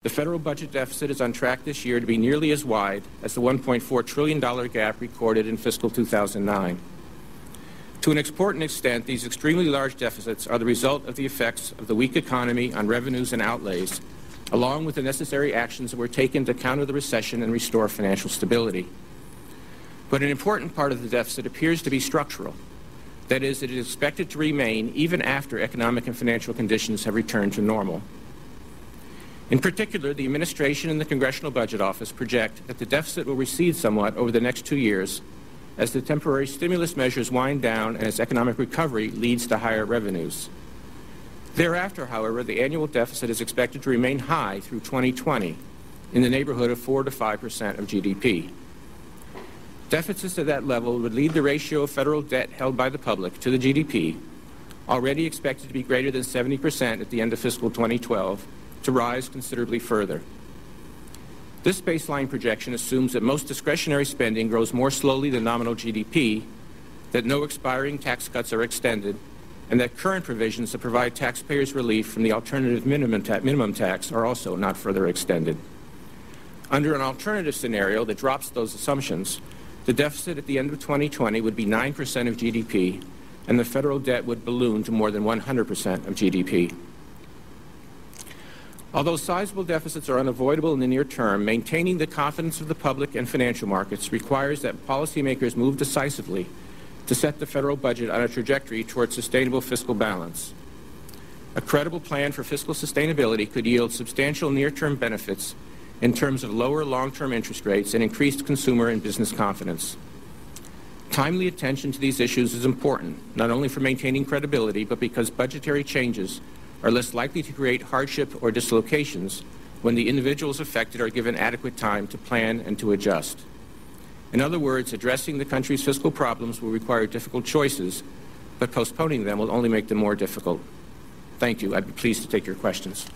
The federal budget deficit is on track this year to be nearly as wide as the $1.4 trillion gap recorded in fiscal 2009. To an important extent, these extremely large deficits are the result of the effects of the weak economy on revenues and outlays, along with the necessary actions that were taken to counter the recession and restore financial stability. But an important part of the deficit appears to be structural. That is, it is expected to remain even after economic and financial conditions have returned to normal. In particular, the administration and the Congressional Budget Office project that the deficit will recede somewhat over the next 2 years as the temporary stimulus measures wind down and as economic recovery leads to higher revenues. Thereafter, however, the annual deficit is expected to remain high through 2020, in the neighborhood of 4 to 5% of GDP. Deficits at that level would lead the ratio of federal debt held by the public to the GDP, already expected to be greater than 70% at the end of fiscal 2012, to rise considerably further. This baseline projection assumes that most discretionary spending grows more slowly than nominal GDP, that no expiring tax cuts are extended, and that current provisions that provide taxpayers relief from the alternative minimum tax are also not further extended. Under an alternative scenario that drops those assumptions, the deficit at the end of 2020 would be 9% of GDP, and the federal debt would balloon to more than 100% of GDP. Although sizable deficits are unavoidable in the near term, maintaining the confidence of the public and financial markets requires that policymakers move decisively to set the federal budget on a trajectory towards sustainable fiscal balance. A credible plan for fiscal sustainability could yield substantial near-term benefits in terms of lower long-term interest rates and increased consumer and business confidence. Timely attention to these issues is important, not only for maintaining credibility, but because budgetary changes are less likely to create hardship or dislocations when the individuals affected are given adequate time to plan and to adjust. In other words, addressing the country's fiscal problems will require difficult choices, but postponing them will only make them more difficult. Thank you. I'd be pleased to take your questions.